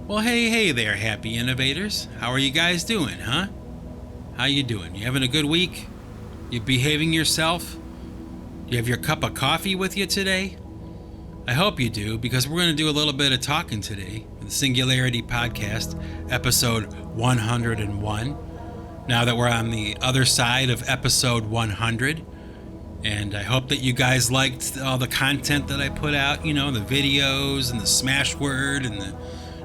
Well, hey there, happy innovators. How are you guys doing, huh? How you doing? You having a good week? You behaving yourself? You have your cup of coffee with you today? I hope you do, because we're going to do a little bit of talking today with the Singularity Podcast, episode 101. Now that we're on the other side of episode 100, and I hope that you guys liked all the content that I put out, the videos and the smash word and the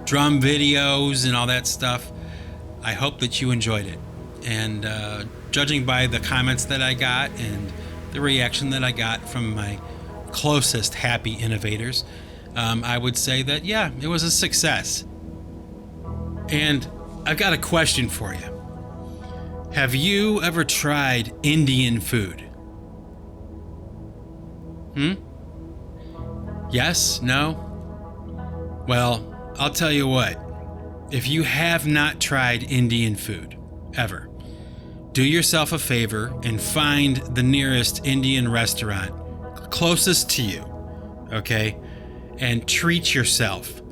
drum videos and all that stuff. I hope that you enjoyed it. And judging by the comments that I got and the reaction that I got from my closest happy innovators, I would say that, yeah, it was a success. And I've got a question for you. Have you ever tried Indian food? Yes? No? Well, I'll tell you what, if you have not tried Indian food, ever, do yourself a favor and find the nearest Indian restaurant closest to you, okay? And treat yourself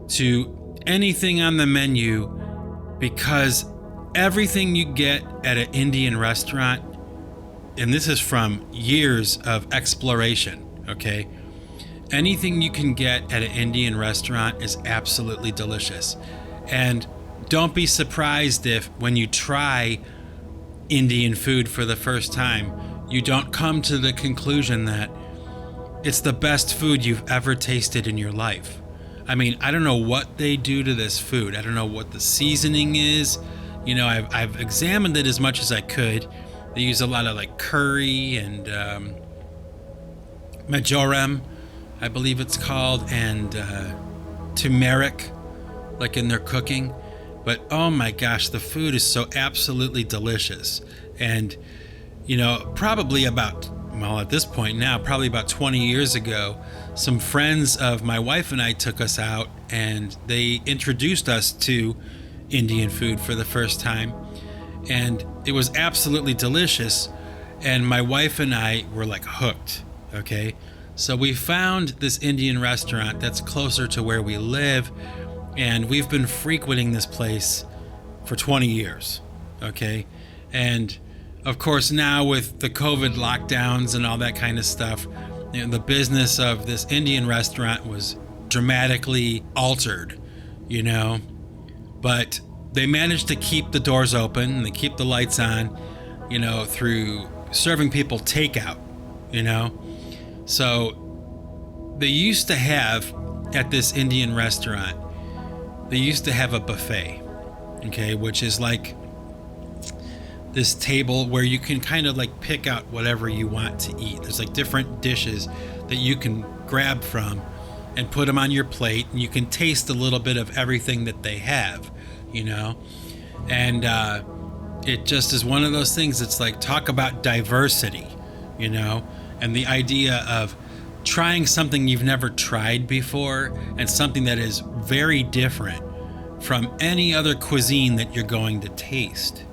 to anything on the menu, because everything you get at an Indian restaurant, and this is from years of exploration, okay? Anything you can get at an Indian restaurant is absolutely delicious. And don't be surprised if when you try Indian food for the first time, you don't come to the conclusion that it's the best food you've ever tasted in your life. I mean, I don't know what they do to this food. I don't know what the seasoning is. I've examined it as much as I could. They use a lot of like curry and marjoram, I believe it's called, and turmeric, like in their cooking. But oh my gosh, the food is so absolutely delicious. And probably at this point now, probably about 20 years ago, some friends of my wife and I took us out, and they introduced us to Indian food for the first time, and it was absolutely delicious. And my wife and I were like hooked. Okay, so we found this Indian restaurant that's closer to where we live, and we've been frequenting this place for 20 years, okay? And of course now with the COVID lockdowns and all that kind of stuff, the business of this Indian restaurant was dramatically altered, but they managed to keep the doors open and they keep the lights on, through serving people takeout, So they used to have, at this Indian restaurant, they used to have a buffet, okay, which is like this table where you can kind of like pick out whatever you want to eat. There's like different dishes that you can grab from and put them on your plate, and you can taste a little bit of everything that they have, and it just is one of those things. It's like, talk about diversity, and the idea of trying something you've never tried before, and something that is very different from any other cuisine that you're going to taste,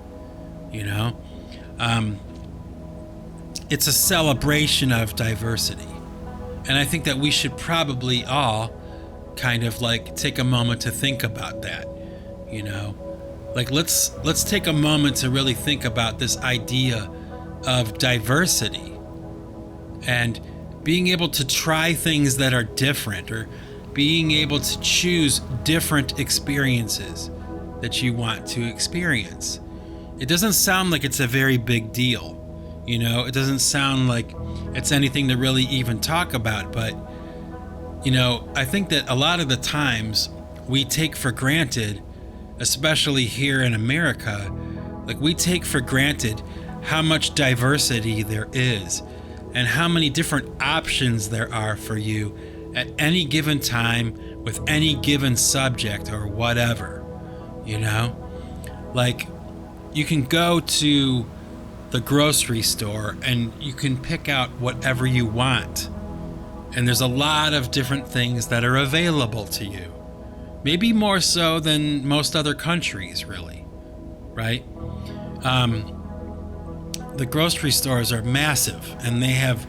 it's a celebration of diversity. And I think that we should probably all kind of like take a moment to think about that, like let's take a moment to really think about this idea of diversity and being able to try things that are different, or being able to choose different experiences that you want to experience. It doesn't sound like it's a very big deal, it doesn't sound like it's anything to really even talk about, but I think that a lot of the times we take for granted, especially here in America, like we take for granted how much diversity there is and how many different options there are for you at any given time with any given subject or whatever, like you can go to the grocery store and you can pick out whatever you want, and there's a lot of different things that are available to you, maybe more so than most other countries, really, right? The grocery stores are massive, and they have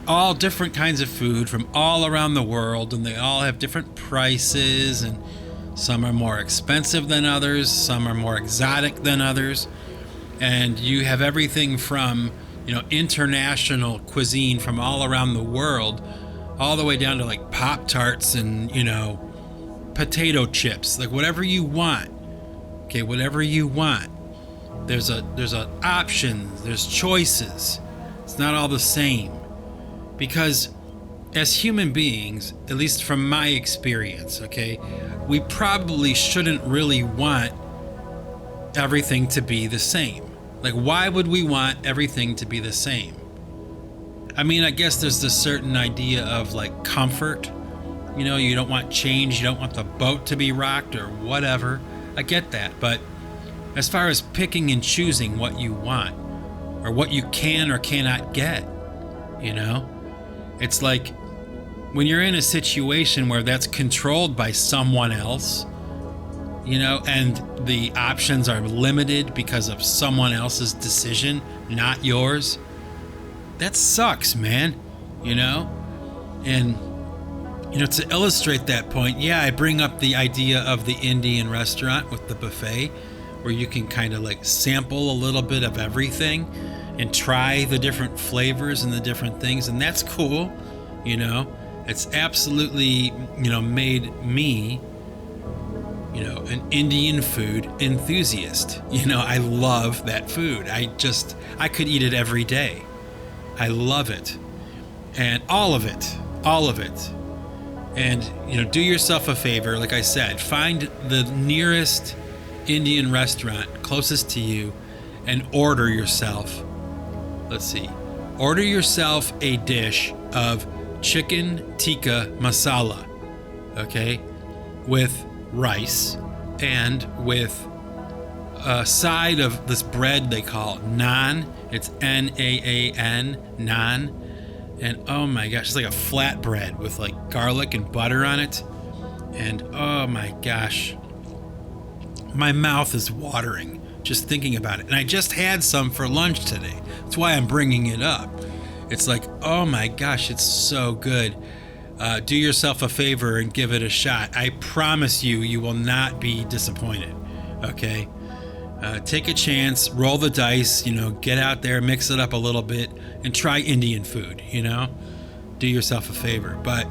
all different kinds of food from all around the world, and they all have different prices, and Some are more expensive than others. Some are more exotic than others. And you have everything from, international cuisine from all around the world, all the way down to like Pop-Tarts and, potato chips, like whatever you want. Okay, whatever you want. There's options, there's choices. It's not all the same. Because as human beings, at least from my experience, okay, we probably shouldn't really want everything to be the same. Like, why would we want everything to be the same? I mean, I guess there's this certain idea of like comfort. You don't want change, you don't want the boat to be rocked or whatever. I get that. But as far as picking and choosing what you want or what you can or cannot get, it's like when you're in a situation where that's controlled by someone else, and the options are limited because of someone else's decision, not yours, that sucks, man, And, to illustrate that point, I bring up the idea of the Indian restaurant with the buffet, where you can kind of like sample a little bit of everything and try the different flavors and the different things. And that's cool, It's absolutely, made me, an Indian food enthusiast. I love that food. I could eat it every day. I love it. And all of it. And, do yourself a favor. Like I said, find the nearest Indian restaurant closest to you and order yourself. Order yourself a dish of chicken tikka masala, okay, with rice and with a side of this bread they call naan. It's Naan, naan. And oh my gosh, it's like a flat bread with like garlic and butter on it. And oh my gosh, my mouth is watering just thinking about it. And I just had some for lunch today. That's why I'm bringing it up. It's like, oh my gosh, it's so good. Do yourself a favor and give it a shot. I promise you will not be disappointed. Okay? Take a chance, roll the dice, get out there, mix it up a little bit, and try Indian food, Do yourself a favor. But,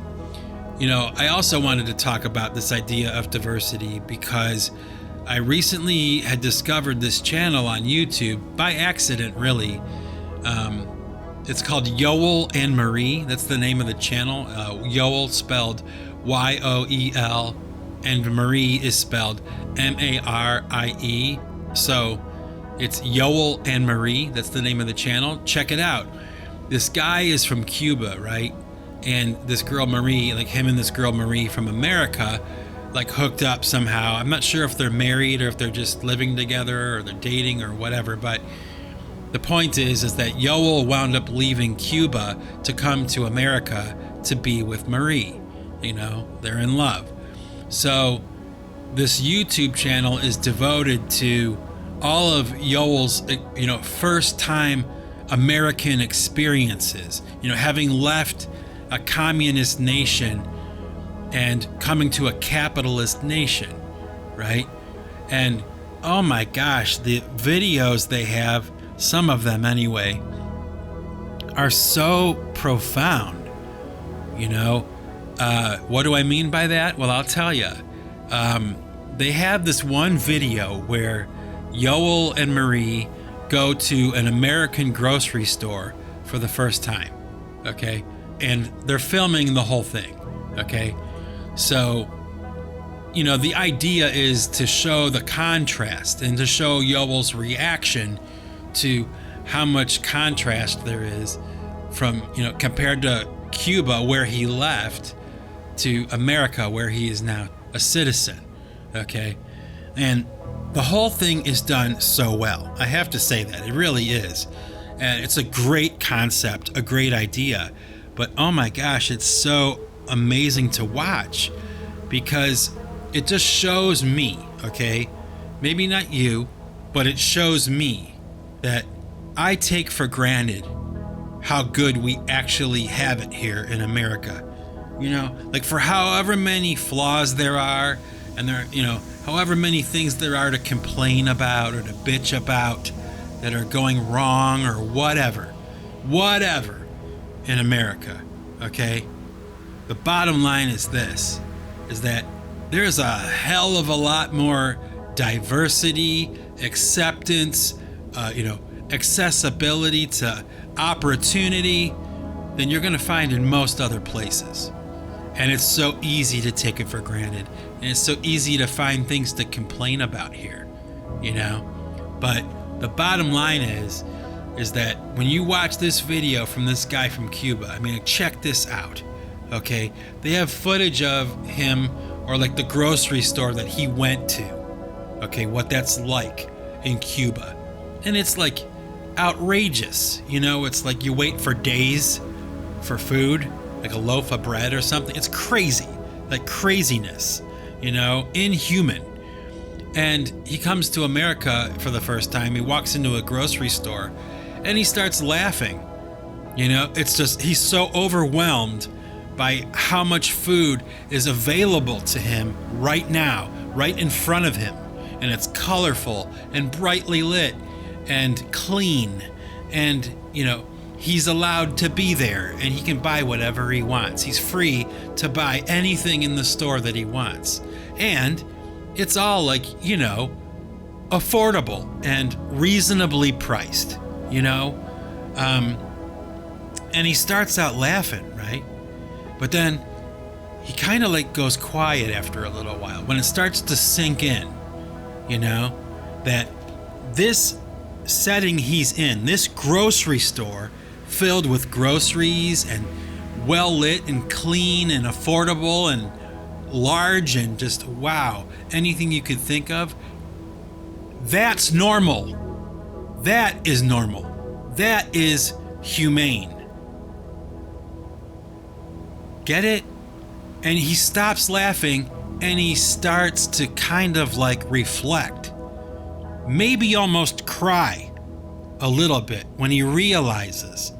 I also wanted to talk about this idea of diversity because I recently had discovered this channel on YouTube, by accident, really. It's called Yoel and Marie. That's the name of the channel. Yoel spelled Yoel, and Marie is spelled Marie. So it's Yoel and Marie. That's the name of the channel. Check it out. This guy is from Cuba, right? And this girl Marie, like him and this girl Marie from America, like hooked up somehow. I'm not sure if they're married or if they're just living together or they're dating or whatever. But the point is that Yoel wound up leaving Cuba to come to America to be with Marie. They're in love. So this YouTube channel is devoted to all of Yoel's, first time American experiences, having left a communist nation and coming to a capitalist nation, right? And oh my gosh, the videos they have, some of them anyway, are so profound. What do I mean by that? Well, I'll tell you. They have this one video where Yoel and Marie go to an American grocery store for the first time, okay? And they're filming the whole thing, okay? So, the idea is to show the contrast and to show Yoel's reaction to how much contrast there is from, compared to Cuba, where he left, to America, where he is now a citizen, okay? And the whole thing is done so well. I have to say that. It really is. And it's a great concept, a great idea. But oh my gosh, it's so amazing to watch because it just shows me, okay? Maybe not you, but it shows me that I take for granted how good we actually have it here in America. Like for however many flaws there are and there, however many things there are to complain about or to bitch about that are going wrong or whatever in America, okay? The bottom line is this, is that there's a hell of a lot more diversity, acceptance, accessibility to opportunity than you're going to find in most other places. And it's so easy to take it for granted. And it's so easy to find things to complain about here, But the bottom line is that when you watch this video from this guy from Cuba, check this out, okay? They have footage of him or like the grocery store that he went to, okay, what that's like in Cuba. And it's like outrageous, it's like you wait for days for food, like a loaf of bread or something. It's crazy, like craziness, inhuman. And he comes to America for the first time. He walks into a grocery store and he starts laughing. It's just, he's so overwhelmed by how much food is available to him right now, right in front of him. And it's colorful and brightly lit and clean. And, he's allowed to be there and he can buy whatever he wants. He's free to buy anything in the store that he wants. And it's all like, affordable and reasonably priced, and he starts out laughing, right? But then he kind of like goes quiet after a little while when it starts to sink in, that this setting he's in, this grocery store filled with groceries and well lit and clean and affordable and large and just wow, anything you could think of, that's normal. That is normal. That is humane. Get it? And he stops laughing and he starts to kind of like reflect, maybe almost cry a little bit when he realizes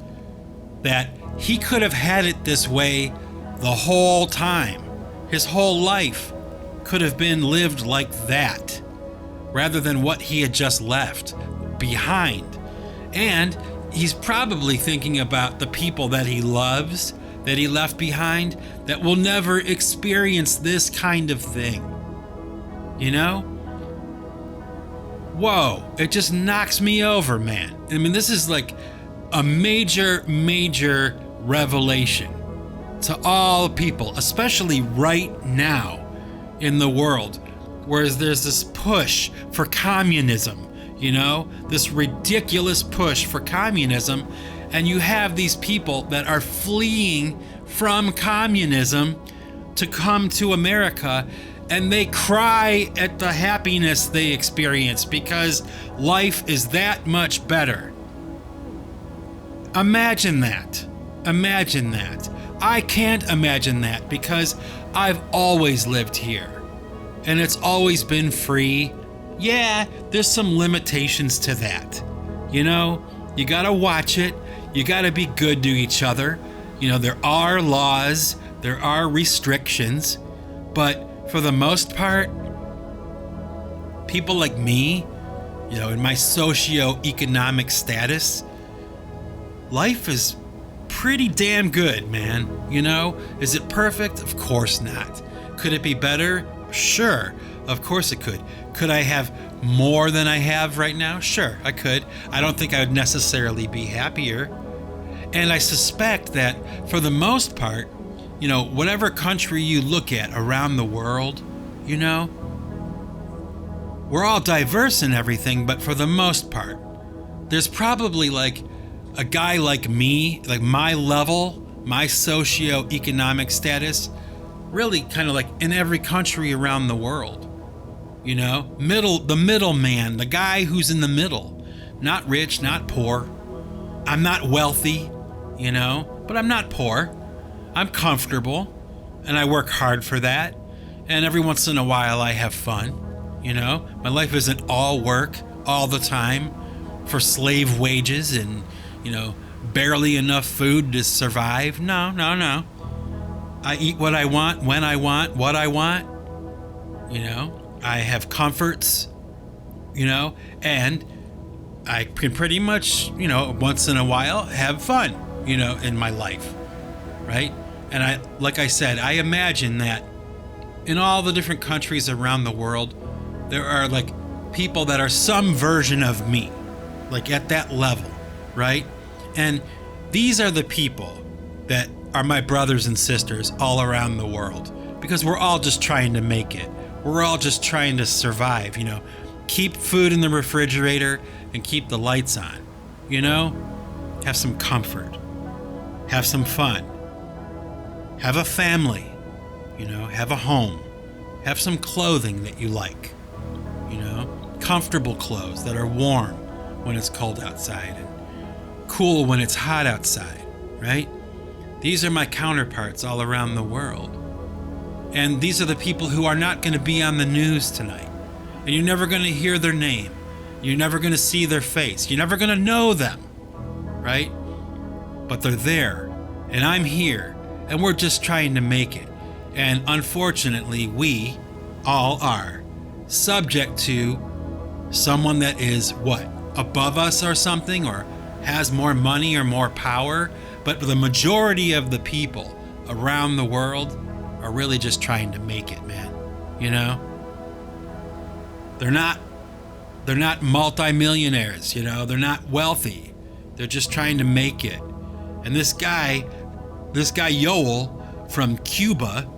that he could have had it this way the whole time. His whole life could have been lived like that, rather than what he had just left behind. And he's probably thinking about the people that he loves, that he left behind, that will never experience this kind of thing. Whoa, it just knocks me over, man. This is like a major revelation to all people, especially right now in the world, whereas there's this push for communism, this ridiculous push for communism, and you have these people that are fleeing from communism to come to America, and they cry at the happiness they experience because life is that much better. Imagine that. I can't imagine that because I've always lived here and it's always been free. Yeah, there's some limitations to that. You gotta watch it. You gotta be good to each other. There are laws, there are restrictions, but for the most part, people like me, in my socio-economic status, life is pretty damn good, man. Is it perfect? Of course not. Could it be better? Sure, of course it could. Could I have more than I have right now? Sure, I could. I don't think I would necessarily be happier. And I suspect that for the most part, whatever country you look at around the world, we're all diverse and everything, but for the most part, there's probably like a guy like me, like my level, my socio-economic status, really kind of like in every country around the world. The middleman, the guy who's in the middle, not rich, not poor. I'm not wealthy, but I'm not poor. I'm comfortable and I work hard for that. And every once in a while I have fun, my life isn't all work all the time for slave wages and, barely enough food to survive. No. I eat what I want, when I want, what I want. I have comforts, and I can pretty much, once in a while have fun, in my life, right? And like I said, I imagine that in all the different countries around the world, there are like people that are some version of me, like at that level, right? And these are the people that are my brothers and sisters all around the world, because we're all just trying to make it. We're all just trying to survive, keep food in the refrigerator and keep the lights on, have some comfort, have some fun, have a family, have a home, have some clothing that you like, comfortable clothes that are warm when it's cold outside and cool when it's hot outside, right? These are my counterparts all around the world. And these are the people who are not going to be on the news tonight. And you're never going to hear their name. You're never going to see their face. You're never going to know them, right? But they're there, and I'm here, and we're just trying to make it. And unfortunately, we all are subject to someone that is what? Above us or something, or has more money or more power. But the majority of the people around the world are really just trying to make it, man. They're not multimillionaires, they're not wealthy. They're just trying to make it. And this guy Yoel from Cuba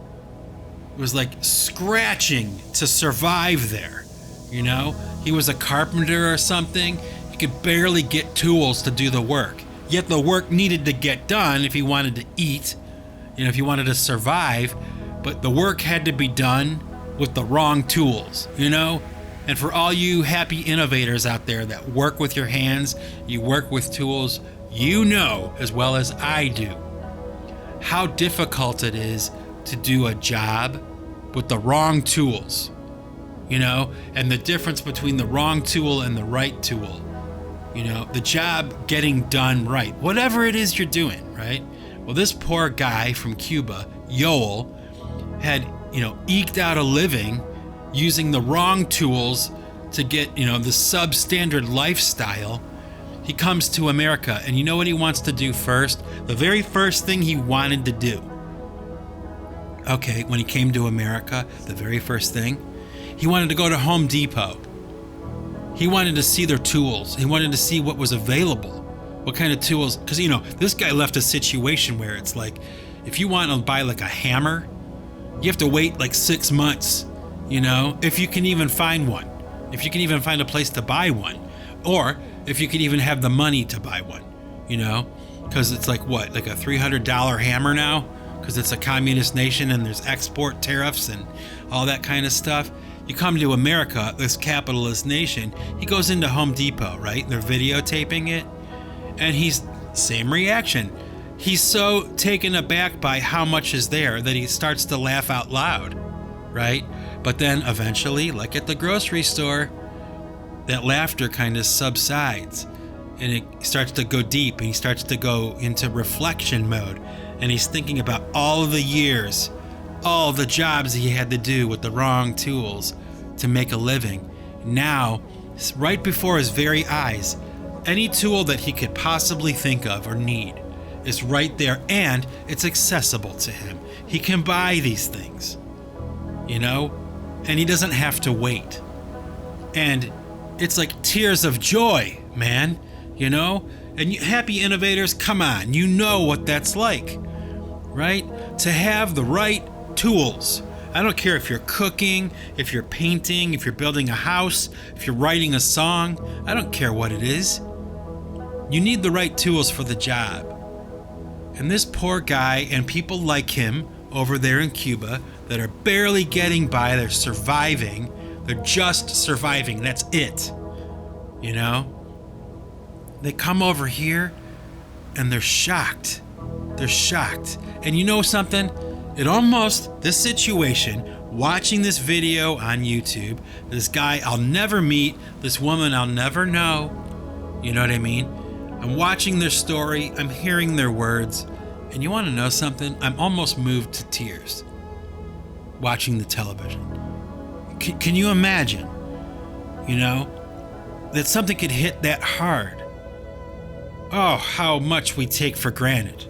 was like scratching to survive there. He was a carpenter or something. He could barely get tools to do the work. Yet the work needed to get done if he wanted to eat, if he wanted to survive. But the work had to be done with the wrong tools, And for all you happy innovators out there that work with your hands, you work with tools, as well as I do, how difficult it is to do a job with the wrong tools, and the difference between the wrong tool and the right tool, the job getting done right, whatever it is you're doing, right? Well, this poor guy from Cuba, Yoel, had, eked out a living using the wrong tools to get, the substandard lifestyle. He comes to America, and you know what he wants to do first? The very first thing he wanted to do. Okay, when he came to America, the very first thing, he wanted to go to Home Depot. He wanted to see their tools. He wanted to see what was available, what kind of tools. Because, this guy left a situation where it's like, if you want to buy like a hammer, you have to wait like 6 months, if you can even find one, if you can even find a place to buy one, or if you can even have the money to buy one, because it's like what, like a $300 hammer now, because it's a communist nation and there's export tariffs and all that kind of stuff. You come to America, this capitalist nation, he goes into Home Depot, right? They're videotaping it, and same reaction. He's so taken aback by how much is there that he starts to laugh out loud, right? But then eventually, like at the grocery store, that laughter kind of subsides, and it starts to go deep, and he starts to go into reflection mode, and he's thinking about all the years, all the jobs he had to do with the wrong tools to make a living. Now, right before his very eyes, any tool that he could possibly think of or need is right there, and it's accessible to him. He can buy these things, and he doesn't have to wait. And it's like tears of joy, man, And happy innovators, come on, what that's like, right? To have the right tools. I don't care if you're cooking, if you're painting, if you're building a house, if you're writing a song. I don't care what it is. You need the right tools for the job. And this poor guy and people like him over there in Cuba that are barely getting by, they're surviving. They're just surviving. That's it. They come over here and they're shocked. They're shocked. And you know something? This situation, watching this video on YouTube, this guy I'll never meet, this woman I'll never know, you know what I mean? I'm watching their story, I'm hearing their words, and you want to know something? I'm almost moved to tears watching the television. Can you imagine, that something could hit that hard? Oh, how much we take for granted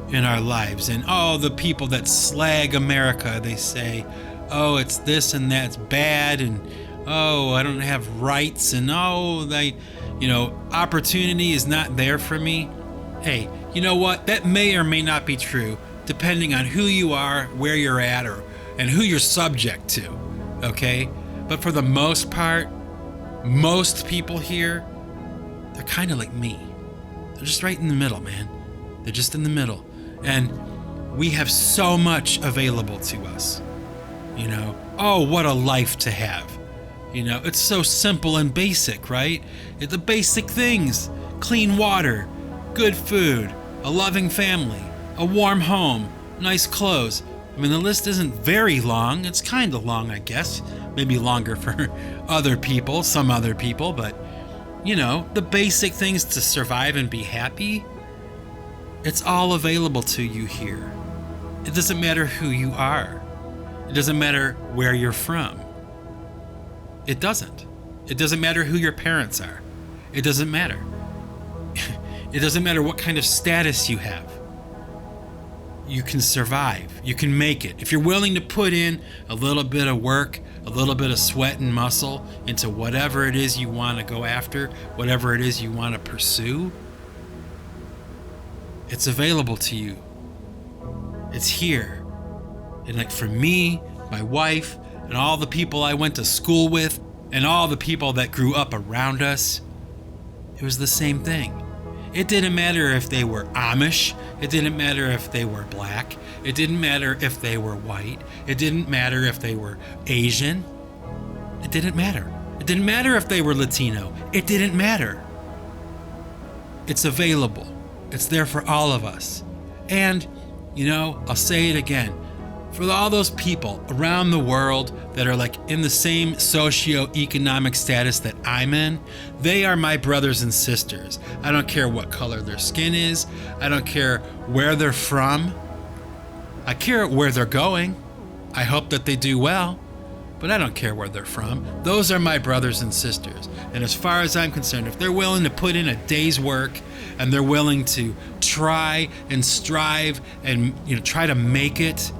in our lives. And the people that slag America, they say, oh, it's this and that's bad, and oh, I don't have rights, and opportunity is not there for me. Hey, you know what? That may or may not be true, depending on who you are, where you're at, and who you're subject to, okay? But for the most part, most people here, they're kind of like me. They're just right in the middle, man. They're just in the middle. And we have so much available to us. Oh, what a life to have. It's so simple and basic, right? The basic things: clean water, good food, a loving family, a warm home, nice clothes. I mean, the list isn't very long. It's kind of long, I guess. Maybe longer for some other people, but the basic things to survive and be happy, it's all available to you here. It doesn't matter who you are. It doesn't matter where you're from. It doesn't. It doesn't matter who your parents are. It doesn't matter. It doesn't matter what kind of status you have. You can survive. You can make it. If you're willing to put in a little bit of work, a little bit of sweat and muscle into whatever it is you want to go after, whatever it is you want to pursue, it's available to you. It's here. And like for me, my wife, and all the people I went to school with, and all the people that grew up around us, it was the same thing. It didn't matter if they were Amish. It didn't matter if they were black. It didn't matter if they were white. It didn't matter if they were Asian. It didn't matter. It didn't matter if they were Latino. It didn't matter. It's available. It's there for all of us. And, I'll say it again. For all those people around the world that are like in the same socioeconomic status that I'm in, they are my brothers and sisters. I don't care what color their skin is. I don't care where they're from. I care where they're going. I hope that they do well, but I don't care where they're from. Those are my brothers and sisters. And as far as I'm concerned, if they're willing to put in a day's work and they're willing to try and strive and try to make it,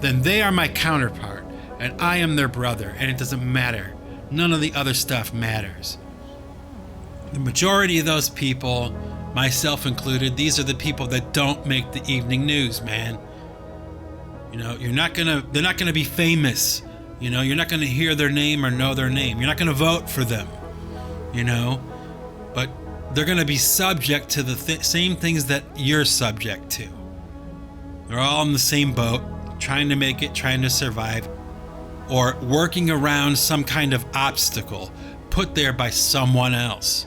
then they are my counterpart, and I am their brother, and it doesn't matter. None of the other stuff matters. The majority of those people, myself included, these are the people that don't make the evening news, man. They're not gonna be famous. You're not gonna hear their name or know their name. You're not gonna vote for them, but they're gonna be subject to the same things that you're subject to. They're all in the same boat, trying to make it, trying to survive, or working around some kind of obstacle put there by someone else.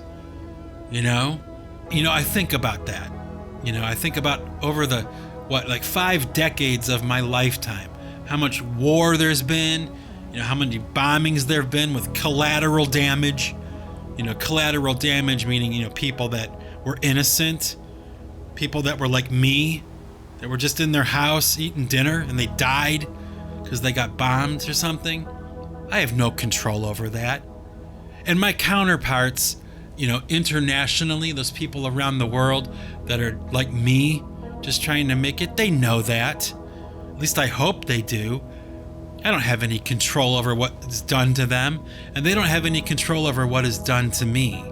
I think about that. I think about over the 5 decades of my lifetime, how much war there's been, how many bombings there have been with collateral damage. Collateral damage meaning, people that were innocent, people that were like me, that were just in their house eating dinner and they died because they got bombed or something. I have no control over that. And my counterparts, internationally, those people around the world that are like me, just trying to make it, they know that. At least I hope they do. I don't have any control over what is done to them, and they don't have any control over what is done to me.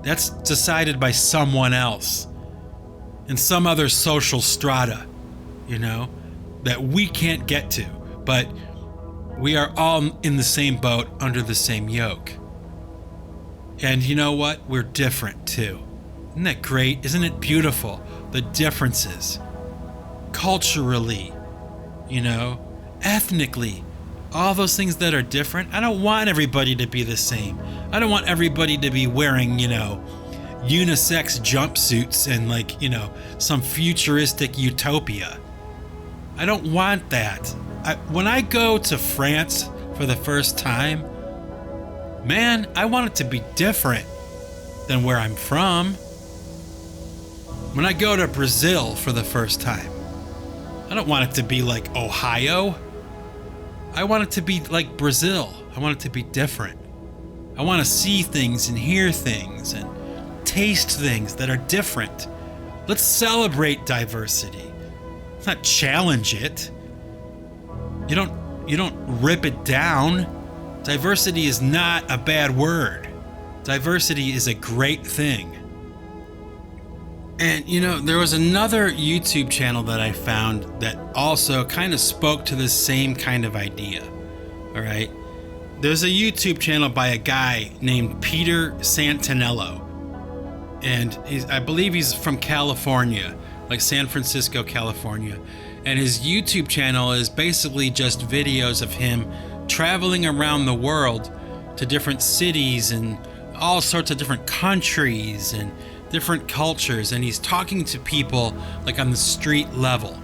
That's decided by someone else in some other social strata, that we can't get to, but we are all in the same boat under the same yoke. And you know what? We're different too. Isn't that great? Isn't it beautiful? The differences. Culturally, ethnically, all those things that are different. I don't want everybody to be the same. I don't want everybody to be wearing, unisex jumpsuits and some futuristic utopia. I don't want that. When I go to France for the first time, man, I want it to be different than where I'm from. When I go to Brazil for the first time, I don't want it to be like Ohio. I want it to be like Brazil. I want it to be different. I want to see things and hear things and taste things that are different. Let's celebrate diversity. Let's not challenge it. You don't rip it down. Diversity is not a bad word. Diversity is a great thing. And there was another YouTube channel that I found that also kind of spoke to the same kind of idea. All right. There's a YouTube channel by a guy named Peter Santinello. And I believe he's from California, like San Francisco, California. And his YouTube channel is basically just videos of him traveling around the world to different cities and all sorts of different countries and different cultures. And he's talking to people like on the street level,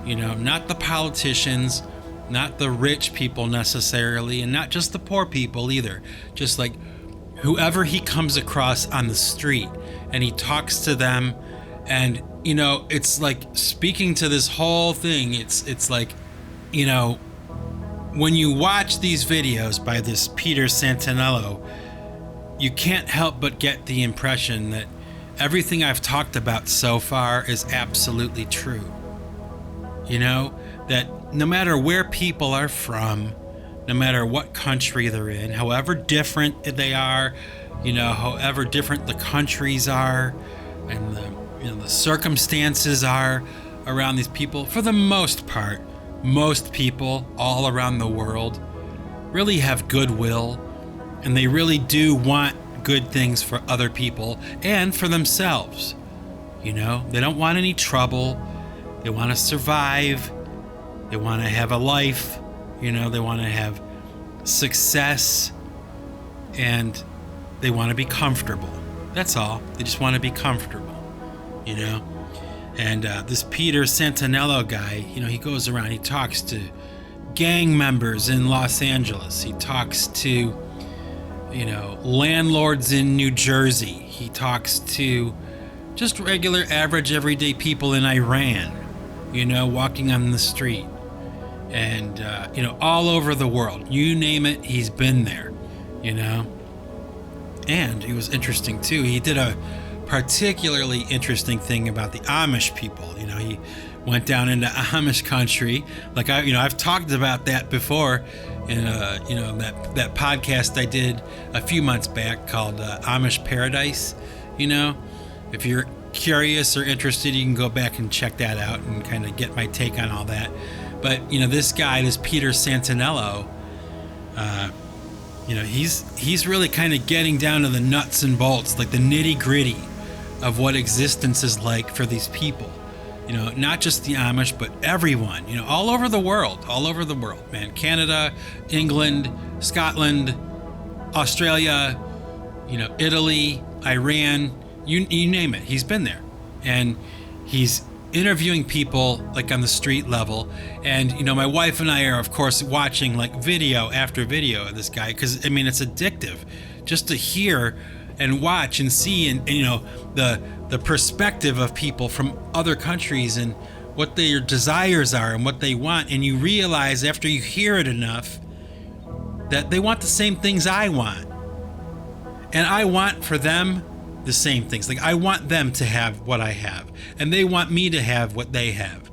not the politicians, not the rich people necessarily, and not just the poor people either. Just like whoever he comes across on the street, and he talks to them. And it's like speaking to this whole thing. It's like, when you watch these videos by this Peter Santinello, you can't help but get the impression that everything I've talked about so far is absolutely true. That no matter where people are from, no matter what country they're in, however different they are, however different the countries are, and the circumstances are around these people, for the most part, most people all around the world really have goodwill, and they really do want good things for other people and for themselves. They don't want any trouble. They want to survive. They want to have a life. They want to have success, and they want to be comfortable. That's all. They just want to be comfortable, And this Peter Santinello guy, he goes around, he talks to gang members in Los Angeles. He talks to, landlords in New Jersey. He talks to just regular, average, everyday people in Iran, walking on the street. And, all over the world. You name it, he's been there, And it was interesting, too. He did a particularly interesting thing about the Amish people. He went down into Amish country. Like, I've talked about that before in, that podcast I did a few months back called Amish Paradise. If you're curious or interested, you can go back and check that out and kind of get my take on all that. But, this guy, this Peter Santinello, he's really kind of getting down to the nuts and bolts, like the nitty gritty of what existence is like for these people. Not just the Amish, but everyone, all over the world, man. Canada, England, Scotland, Australia, Italy, Iran, you name it. He's been there. And he's interviewing people like on the street level. And, my wife and I are, of course, watching like video after video of this guy, because, it's addictive just to hear and watch and see and the perspective of people from other countries and what their desires are and what they want. And you realize after you hear it enough that they want the same things I want. And I want for them the same things. Like, I want them to have what I have, and they want me to have what they have.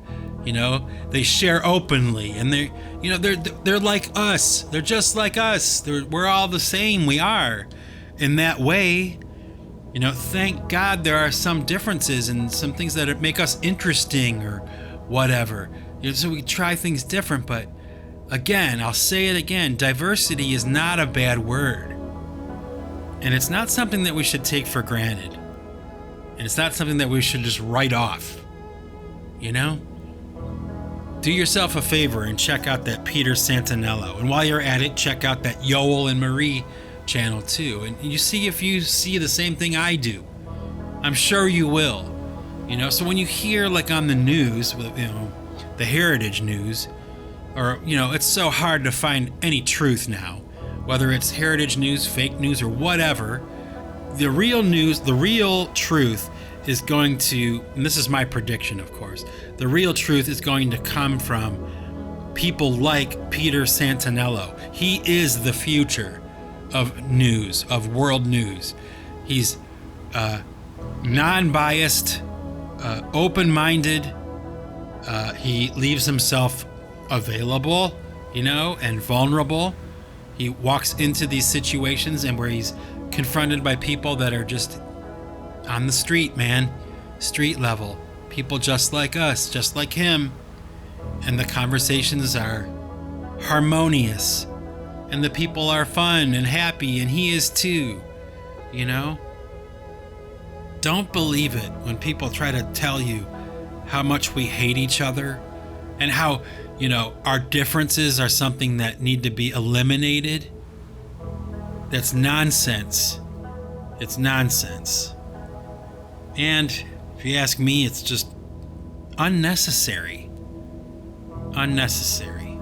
They share openly, and they're like us. They're just like us. We're all the same. We are in that way. Thank God there are some differences and some things that make us interesting or whatever. So we try things different. But again, I'll say it again, diversity is not a bad word. And it's not something that we should take for granted. And it's not something that we should just write off. Do yourself a favor and check out that Peter Santinello. And while you're at it, check out that Yoel and Marie channel too. And you see if you see the same thing I do. I'm sure you will. So when you hear like on the news, the heritage news, or, it's so hard to find any truth now. Whether it's heritage news, fake news, or whatever, the real news, the real truth is going to, and this is my prediction, of course, the real truth is going to come from people like Peter Santinello. He is the future of news, of world news. He's non-biased, open-minded. He leaves himself available, and vulnerable. He walks into these situations and where he's confronted by people that are just on the street, man. Street level. People just like us, just like him. And the conversations are harmonious. And the people are fun and happy, and he is too. Don't believe it when people try to tell you how much we hate each other and how, our differences are something that need to be eliminated. That's nonsense. It's nonsense. And if you ask me, it's just unnecessary. Unnecessary.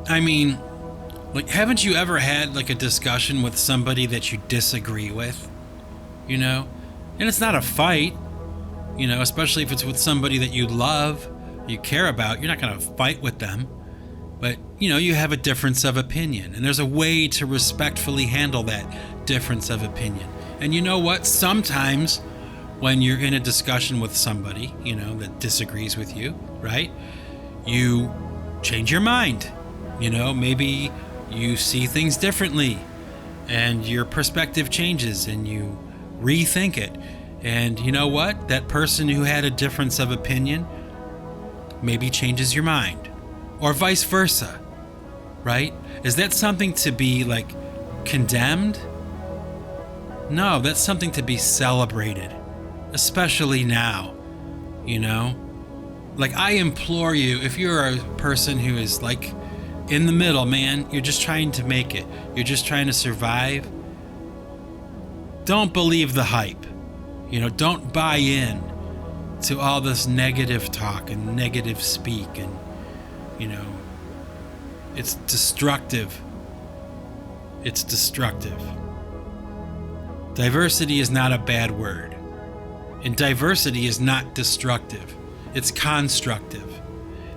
I mean, haven't you ever had a discussion with somebody that you disagree with? And it's not a fight, especially if it's with somebody that you love, you care about. You're not going to fight with them. But, you have a difference of opinion. And there's a way to respectfully handle that difference of opinion. And you know what? Sometimes when you're in a discussion with somebody, that disagrees with you, right? You change your mind. Maybe you see things differently and your perspective changes and you rethink it. And you know what? That person who had a difference of opinion maybe changes your mind, or vice versa, right? Is that something to be condemned? No, that's something to be celebrated, especially now, I implore you, if you're a person who is in the middle, man, you're just trying to make it, you're just trying to survive, don't believe the hype. Don't buy in to all this negative talk and negative speak, and it's destructive. It's destructive. Diversity is not a bad word, and diversity is not destructive. It's constructive.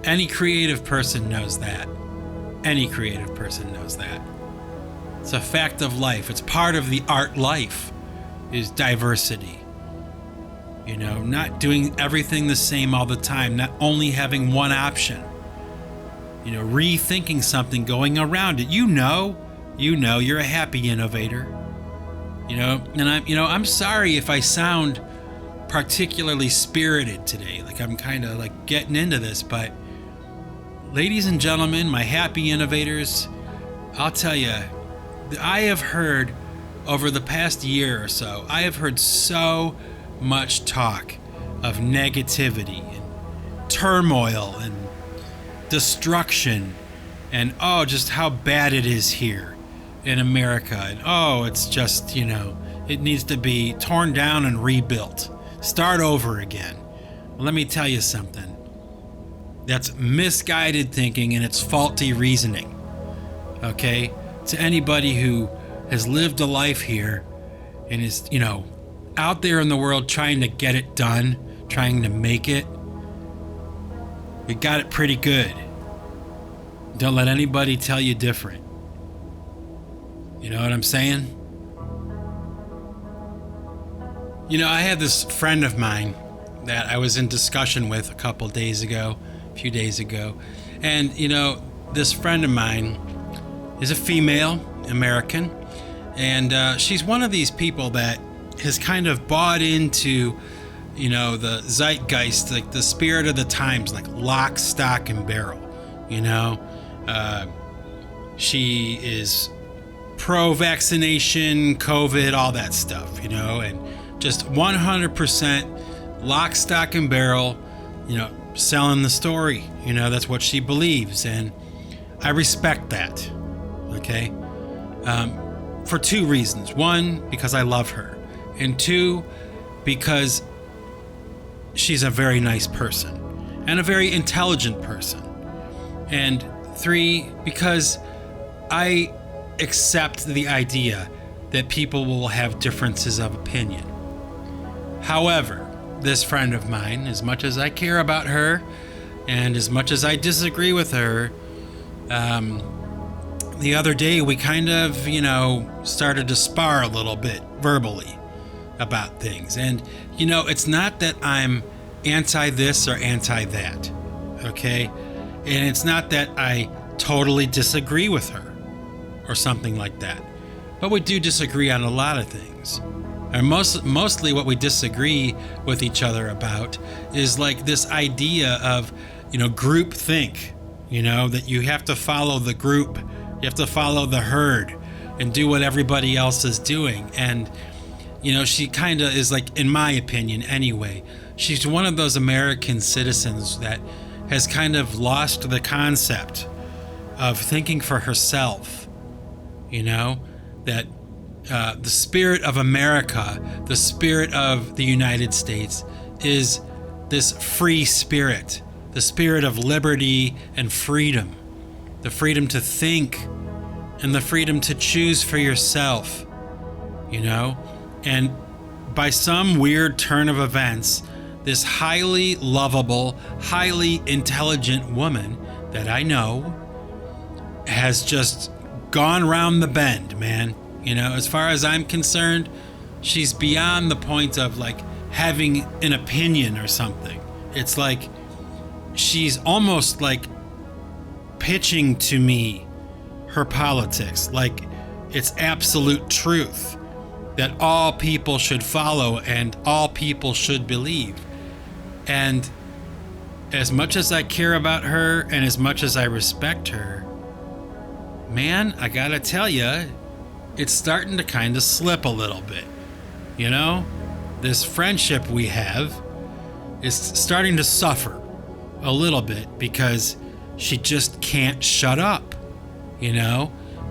Any creative person knows that. Any creative person knows that. It's a fact of life. It's part of the art life, is diversity. Not doing everything the same all the time, not only having one option. Rethinking something, going around it. You're a happy innovator. And I'm sorry if I sound particularly spirited today. I'm kind of getting into this, but ladies and gentlemen, my happy innovators, I'll tell you, I have heard over the past year or so, I have heard so much talk of negativity and turmoil and destruction and just how bad it is here in America, and it's just it needs to be torn down and rebuilt, start over again. Well, let me tell you something. That's misguided thinking and it's faulty reasoning. Okay? To anybody who has lived a life here and is, out there in the world trying to get it done, trying to make it, we got it pretty good. Don't let anybody tell you different. You know what I'm saying? I had this friend of mine that I was in discussion with a few days ago. And, this friend of mine is a female American. And she's one of these people that has kind of bought into, the zeitgeist, the spirit of the times, lock, stock, and barrel. She is pro-vaccination, COVID, all that stuff, and just 100% lock, stock, and barrel, selling the story. That's what she believes, and I respect that, okay? For two reasons. One, because I love her. And two, because she's a very nice person and a very intelligent person. And three, because I accept the idea that people will have differences of opinion. However, this friend of mine, as much as I care about her, And as much as I disagree with her, the other day we kind of, started to spar a little bit verbally about things. And, it's not that I'm anti this or anti that, okay? And it's not that I totally disagree with her or something like that. But we do disagree on a lot of things. And mostly what we disagree with each other about is like this idea of, group think, that you have to follow the group, you have to follow the herd and do what everybody else is doing. And, she kind of is like, in my opinion anyway, she's one of those American citizens that has kind of lost the concept of thinking for herself, that the spirit of America, the spirit of the United States is this free spirit, the spirit of liberty and freedom, the freedom to think and the freedom to choose for yourself, and by some weird turn of events, this highly lovable, highly intelligent woman that I know has just gone round the bend, man. As far as I'm concerned, she's beyond the point of like having an opinion or something. It's like she's almost like pitching to me her politics like it's absolute truth that all people should follow and all people should believe. And as much as I care about her and as much as I respect her, man, I gotta tell you, it's starting to kind of slip a little bit. This friendship we have is starting to suffer a little bit because she just can't shut up.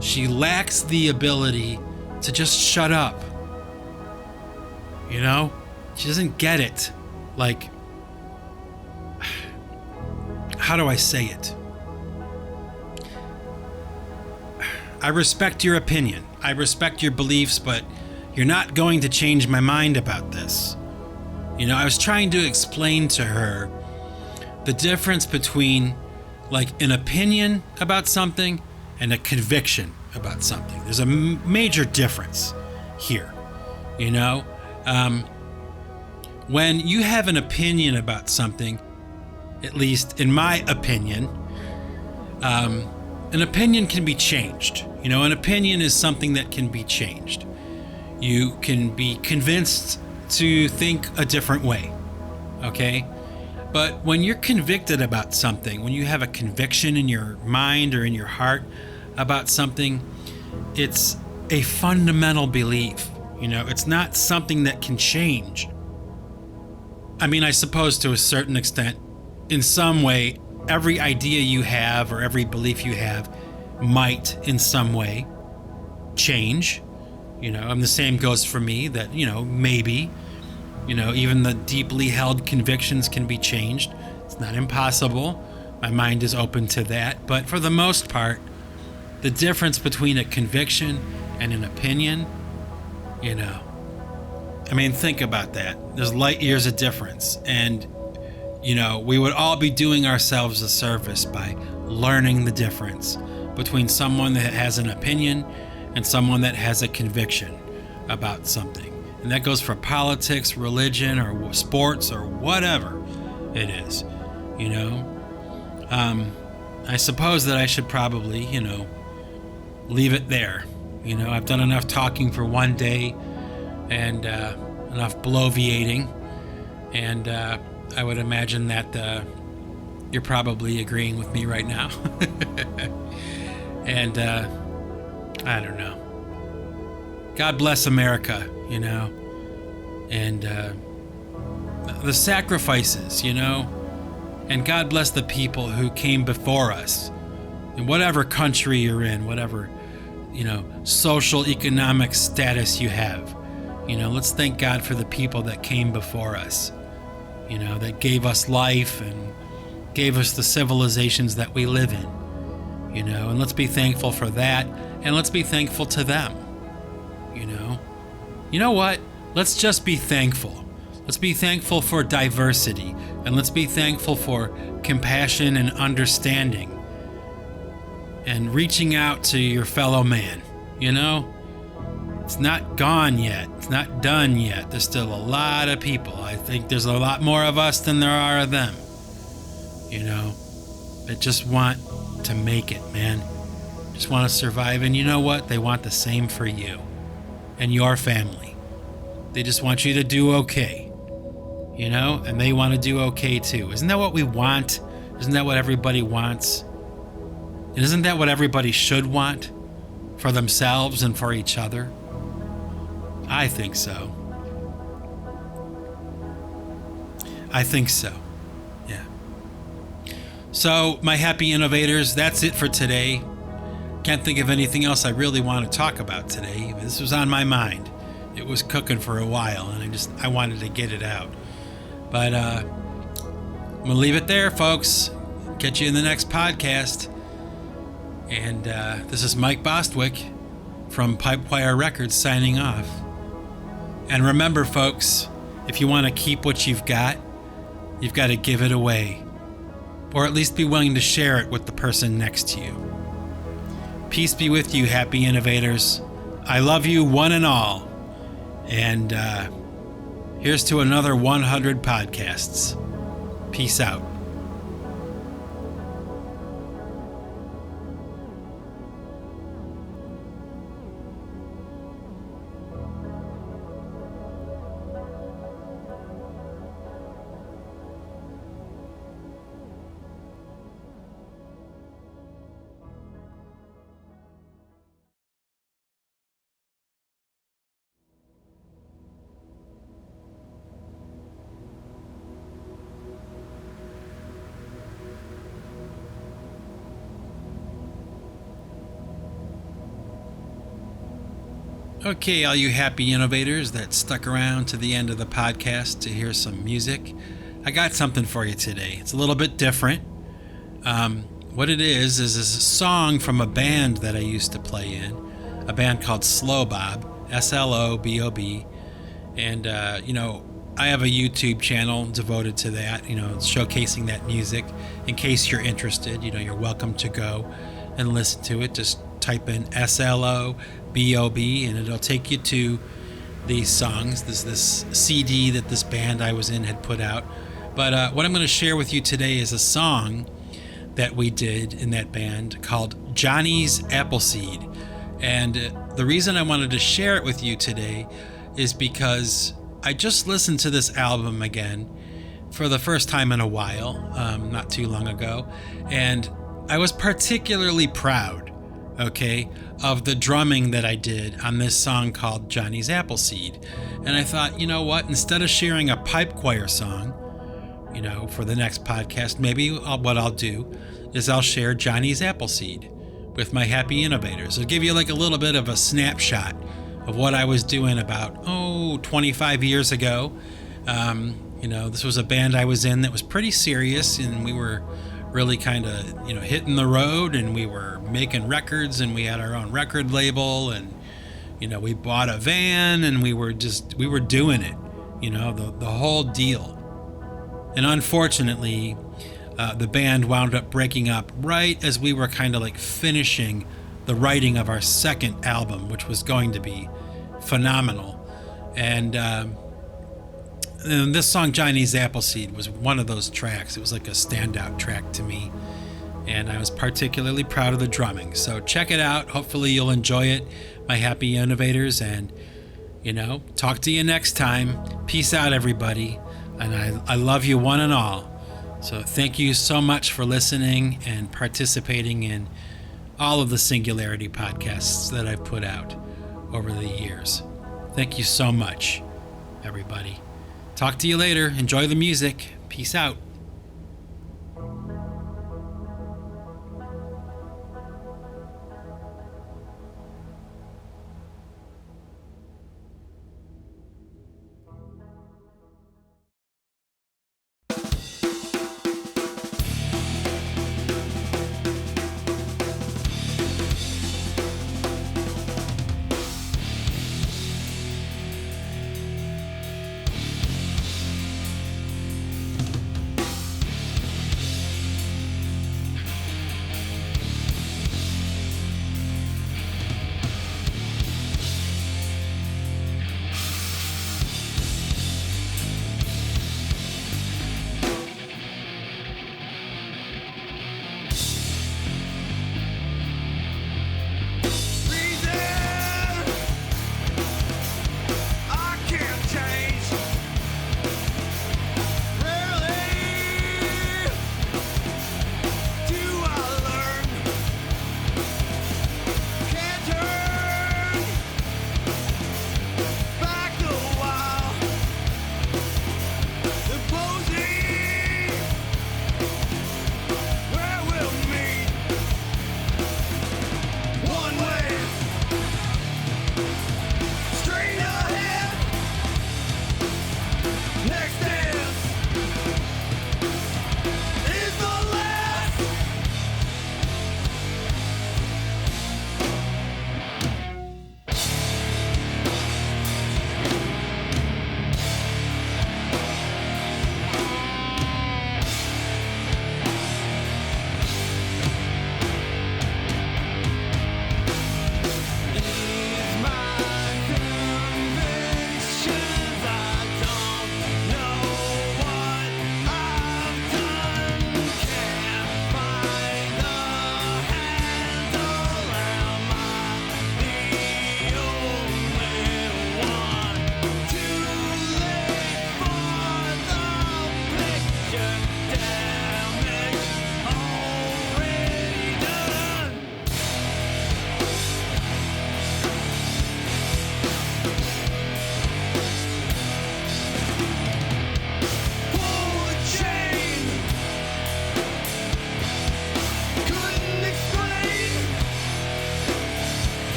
She lacks the ability to just shut up. She doesn't get it. Like, how do I say it? I respect your opinion. I respect your beliefs, but you're not going to change my mind about this. I was trying to explain to her the difference between like an opinion about something and a conviction about something. There's a major difference here. When you have an opinion about something, at least in my opinion, an opinion can be changed. An opinion is something that can be changed. You can be convinced to think a different way, okay? But when you're convicted about something, when you have a conviction in your mind or in your heart about something, it's a fundamental belief. It's not something that can change. I mean, I suppose to a certain extent, in some way, every idea you have or every belief you have might in some way change. And the same goes for me that, maybe, even the deeply held convictions can be changed. It's not impossible. My mind is open to that. But for the most part, the difference between a conviction and an opinion, think about that. There's light years of difference. And, we would all be doing ourselves a service by learning the difference between someone that has an opinion and someone that has a conviction about something. And that goes for politics, religion, or sports, or whatever it is, I suppose that I should probably, leave it there. I've done enough talking for one day and enough bloviating. And I would imagine that you're probably agreeing with me right now. And I don't know. God bless America, and the sacrifices, and God bless the people who came before us in whatever country you're in, whatever, social, economic status you have. Let's thank God for the people that came before us, that gave us life and gave us the civilizations that we live in, and let's be thankful for that, and let's be thankful to them, You know what? Let's just be thankful. Let's be thankful for diversity, and let's be thankful for compassion and understanding and reaching out to your fellow man. You know, it's not gone yet. It's not done yet. There's still a lot of people. I think there's a lot more of us than there are of them, you know, that just want to make it, man. Just want to survive. And you know what? They want the same for you and your family. They just want you to do okay, you know, and they want to do okay too. Isn't that what we want? Isn't that what everybody wants? And isn't that what everybody should want for themselves and for each other? I think so. I think so. Yeah. So, my happy innovators, that's it for today. Can't think of anything else I really want to talk about today. This was on my mind. It was cooking for a while, and I wanted to get it out. But I'm going to leave it there, folks. Catch you in the next podcast. And this is Mike Bostwick from Pipewire Records signing off. And remember, folks, if you want to keep what you've got to give it away. Or at least be willing to share it with the person next to you. Peace be with you, happy innovators. I love you, one and all. And here's to another 100 podcasts. Peace out. Okay, all you happy innovators that stuck around to the end of the podcast to hear some music, I got something for you today. It's a little bit different. What it is a song from a band that I used to play in, a band called Slow Bob, S-L-O-B-O-B. And, you know, I have a YouTube channel devoted to that, you know, showcasing that music. In case you're interested, you know, you're welcome to go and listen to it. Just type in S-L-O-B-O-B and it'll take you to these songs, this CD that this band I was in had put out. But what I'm going to share with you today is a song that we did in that band called Johnny's Appleseed. And the reason I wanted to share it with you today is because I just listened to this album again for the first time in a while, not too long ago, and I was particularly proud, okay, of the drumming that I did on this song called Johnny's Appleseed. And I thought, you know what, instead of sharing a pipe choir song, you know, for the next podcast, maybe what I'll do is I'll share Johnny's Appleseed with my happy innovators. It'll give you like a little bit of a snapshot of what I was doing about, 25 years ago. You know, this was a band I was in that was pretty serious, and we were really kind of, you know, hitting the road, and we were making records, and we had our own record label, and, you know, we bought a van, and we were doing it, you know, the whole deal. And unfortunately, the band wound up breaking up right as we were kind of like finishing the writing of our second album, which was going to be phenomenal. And this song, Johnny's Appleseed, was one of those tracks. It was like a standout track to me. And I was particularly proud of the drumming. So check it out. Hopefully you'll enjoy it, my happy innovators. And, you know, talk to you next time. Peace out, everybody. And I love you one and all. So thank you so much for listening and participating in all of the Singularity podcasts that I've put out over the years. Thank you so much, everybody. Talk to you later. Enjoy the music. Peace out.